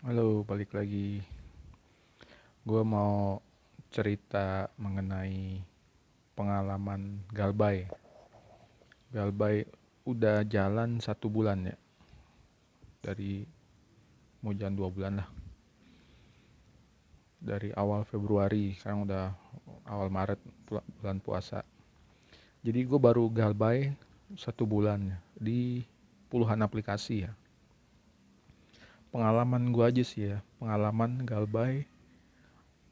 Halo, balik lagi. Gue mau cerita mengenai pengalaman Galbay. Galbay udah jalan 1 bulan ya, dari mau jalan 2 bulan lah. Dari awal Februari, sekarang udah awal Maret, bulan puasa. Jadi gue baru Galbay 1 bulan ya, di puluhan aplikasi ya. Pengalaman gue aja sih ya, pengalaman Galbay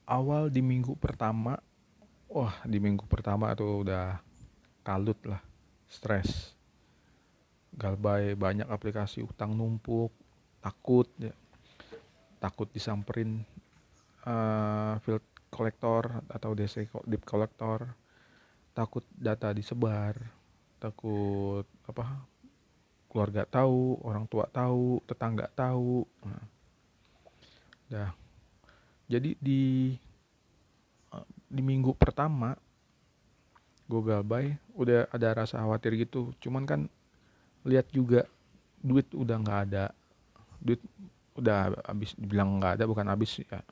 awal di minggu pertama. Wah, di minggu pertama tuh udah kalut lah, stres. Galbay banyak aplikasi utang numpuk, takut ya, takut disamperin field collector atau DC debt collector, takut data disebar, takut apa, keluarga tahu, orang tua tahu, tetangga tahu. Nah, dah. Jadi di minggu pertama gue Galbay udah ada rasa khawatir gitu. Cuman kan lihat juga duit udah nggak ada, duit udah habis. Dibilang nggak ada bukan habis ya,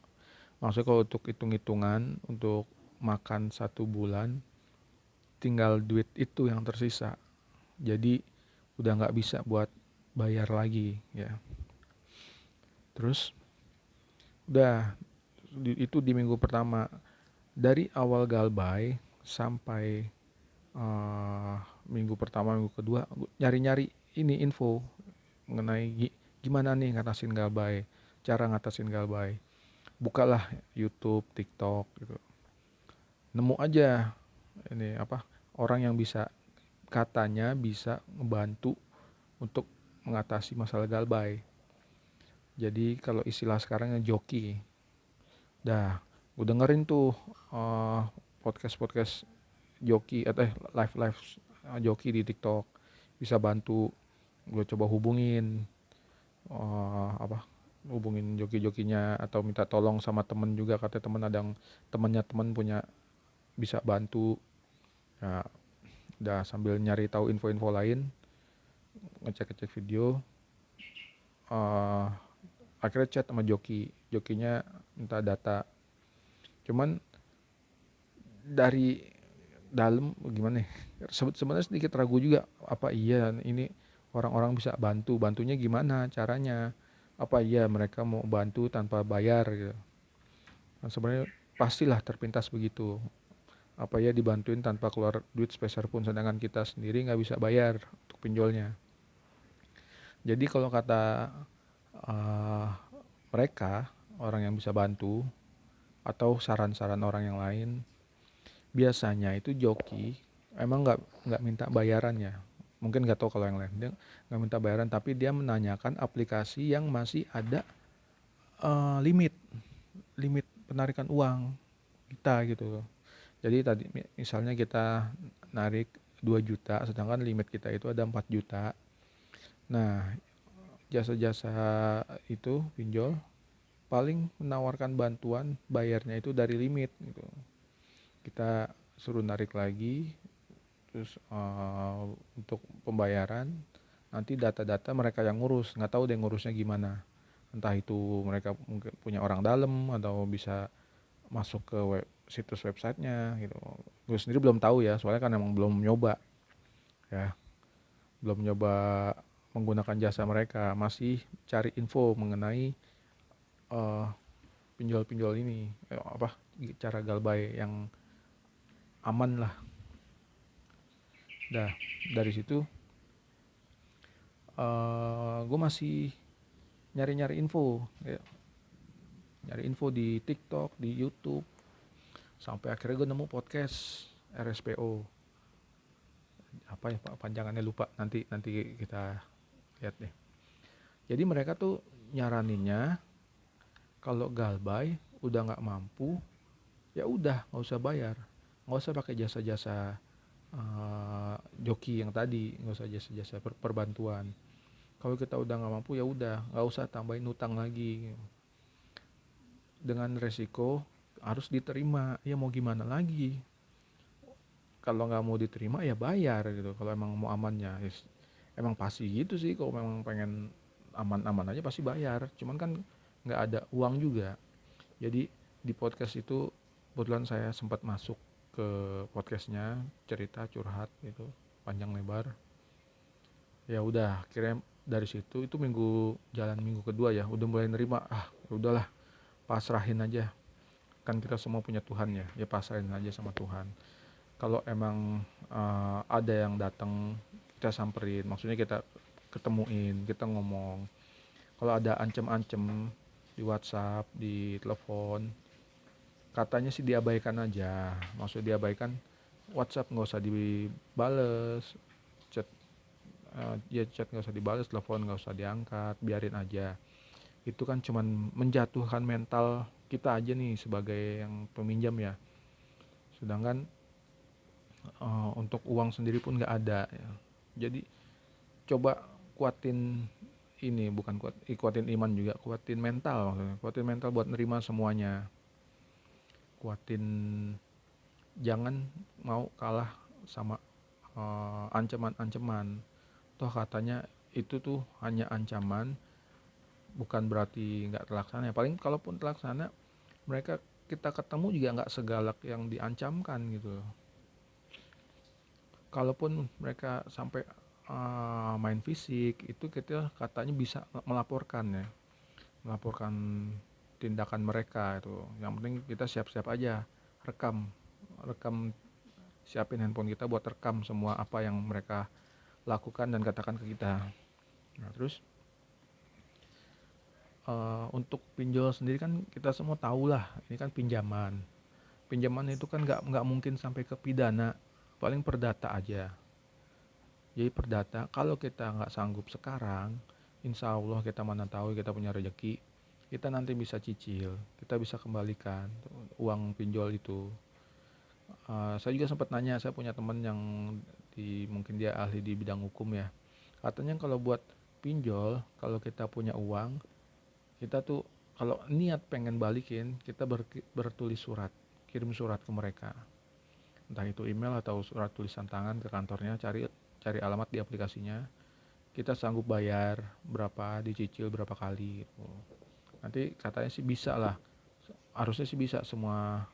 maksudnya kalau untuk hitung-hitungan untuk makan 1 bulan tinggal duit itu yang tersisa, jadi udah nggak bisa buat bayar lagi ya. Terus udah itu di minggu pertama. Dari awal Galbay sampai minggu pertama minggu kedua nyari-nyari ini info mengenai gimana nih ngatasin Galbay, cara ngatasin Galbay. Bukalah YouTube, TikTok gitu, nemu aja ini apa, orang yang bisa, katanya bisa ngebantu untuk mengatasi masalah Galbay. Jadi kalau istilah sekarangnya joki. Dah, gue dengerin tuh podcast-podcast joki atau live-live joki di TikTok, bisa bantu. Gue coba hubungin apa, hubungin joki-jokinya atau minta tolong sama temen juga, katanya temen ada yang temennya temen punya bisa bantu. Nah, udah sambil nyari tahu info-info lain, ngecek-ngecek video, uh, akhirnya chat sama jokinya minta data. Cuman dari dalam gimana nih, sebenarnya sedikit ragu juga, apa iya ini orang-orang bisa bantunya gimana caranya, apa iya mereka mau bantu tanpa bayar gitu. Nah, sebenarnya pastilah terpintas begitu, apa ya dibantuin tanpa keluar duit sepeser pun, sedangkan kita sendiri nggak bisa bayar untuk pinjolnya. Jadi kalau kata uh, mereka, orang yang bisa bantu atau saran-saran orang yang lain, biasanya itu joki emang nggak minta bayarannya. Mungkin nggak tahu kalau yang lain, dia nggak minta bayaran, tapi dia menanyakan aplikasi yang masih ada limit limit penarikan uang kita gitu. Jadi tadi misalnya kita narik 2 juta, sedangkan limit kita itu ada 4 juta. Nah, jasa-jasa itu pinjol paling menawarkan bantuan bayarnya itu dari limit gitu. Kita suruh narik lagi, terus untuk pembayaran nanti data-data mereka yang ngurus, nggak tahu deh ngurusnya gimana. Entah itu mereka mungkin punya orang dalam atau bisa masuk ke situs websitenya gitu. Gue sendiri belum tahu ya, soalnya kan emang belum nyoba ya, belum nyoba menggunakan jasa mereka, masih cari info mengenai uh, pinjol-pinjol ini, apa, cara Galbay yang aman lah. Dah, dari situ gue masih nyari-nyari info ya. Nyari info di TikTok, di YouTube, sampai akhirnya gue nemu podcast RSPO. Apa ya Pak panjangannya, lupa, nanti nanti kita lihat deh. Jadi mereka tuh nyaraninnya kalau Galbay udah nggak mampu, ya udah nggak usah bayar, nggak usah pakai jasa-jasa joki yang tadi, nggak usah jasa-jasa perbantuan. Kalau kita udah nggak mampu ya udah nggak usah tambahin utang lagi, dengan resiko harus diterima. Ya mau gimana lagi, kalau nggak mau diterima ya bayar gitu. Kalau emang mau amannya, emang pasti gitu sih. Kalau memang pengen aman-aman aja pasti bayar. Cuman kan nggak ada uang juga. Jadi di podcast itu kebetulan saya sempat masuk ke podcastnya, cerita curhat gitu panjang lebar. Ya udah akhirnya dari situ itu minggu kedua ya udah mulai nerima, ya udahlah, pasrahin aja, kan kita semua punya Tuhan ya, ya pasrahin aja sama Tuhan. Kalau emang ada yang datang, kita samperin, maksudnya kita ketemuin, kita ngomong. Kalau ada ancem-ancem di WhatsApp, di telepon, katanya sih diabaikan aja. Maksudnya diabaikan, WhatsApp nggak usah dibales, chat ya chat nggak usah dibales, telepon nggak usah diangkat, biarin aja. Itu kan cuman menjatuhkan mental kita aja nih sebagai yang peminjam ya. Sedangkan untuk uang sendiri pun nggak ada ya. Jadi coba kuatin ini, bukan kuatin iman juga, kuatin mental maksudnya. Kuatin mental buat nerima semuanya. Kuatin, jangan mau kalah sama ancaman-ancaman. Toh katanya itu tuh hanya ancaman, bukan berarti nggak terlaksana. Paling kalaupun terlaksana, mereka kita ketemu juga nggak segalak yang diancamkan gitu. Kalaupun mereka sampai main fisik, itu kita katanya bisa melaporkan ya, melaporkan tindakan mereka itu. Yang penting kita siap-siap aja, rekam, rekam, siapin handphone kita buat rekam semua apa yang mereka lakukan dan katakan ke kita. Nah terus untuk pinjol sendiri kan kita semua tahu lah, ini kan pinjaman. Pinjaman itu kan nggak mungkin sampai ke pidana, paling perdata aja. Jadi perdata, kalau kita nggak sanggup sekarang, insya Allah kita mana tahu kita punya rezeki, kita nanti bisa cicil, kita bisa kembalikan uang pinjol itu. Saya juga sempat nanya, saya punya teman yang mungkin dia ahli di bidang hukum ya. Katanya kalau buat pinjol, kalau kita punya uang, kita tuh kalau niat pengen balikin, kita bertulis surat, kirim surat ke mereka. Entah itu email atau surat tulisan tangan ke kantornya, cari alamat di aplikasinya. Kita sanggup bayar berapa, dicicil berapa kali gitu. Nanti katanya sih bisa lah. Harusnya sih bisa, semua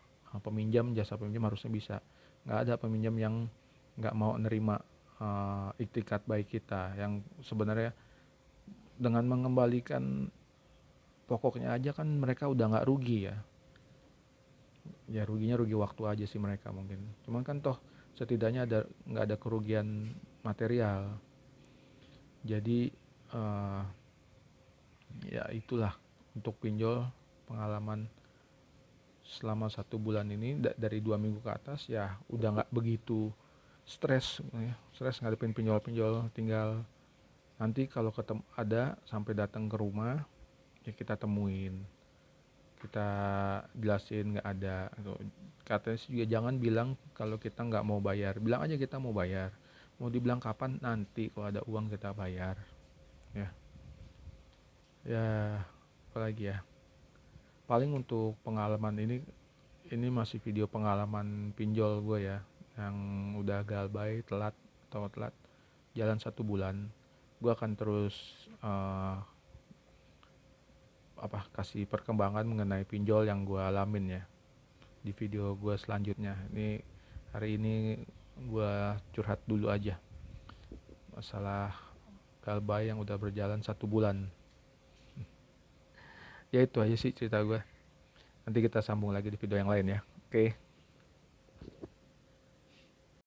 peminjam, jasa peminjam harusnya bisa. Nggak ada peminjam yang nggak mau nerima iktikat baik kita, yang sebenarnya dengan mengembalikan pokoknya aja kan mereka udah nggak rugi ya. Ya ruginya rugi waktu aja sih mereka mungkin. Cuman kan toh setidaknya nggak ada kerugian material. Jadi ya itulah untuk pinjol, pengalaman selama 1 bulan ini dari 2 minggu ke atas ya udah nggak begitu stres ya. Stres ngadepin pinjol-pinjol, tinggal nanti kalau ketemu ada sampai datang ke rumah ya kita temuin, kita jelasin nggak ada gitu. Katanya juga jangan bilang kalau kita nggak mau bayar, bilang aja kita mau bayar. Mau dibilang kapan, nanti kalau ada uang kita bayar ya. Ya apalagi ya, paling untuk pengalaman ini masih video pengalaman pinjol gue ya, yang udah galbay telat jalan 1 bulan. Gue akan terus kasih perkembangan mengenai pinjol yang gue alamin ya di video gue selanjutnya. Ini hari ini gue curhat dulu aja masalah galbay yang udah berjalan 1 bulan. Ya itu aja sih cerita gue. Nanti kita sambung lagi di video yang lain ya. Oke.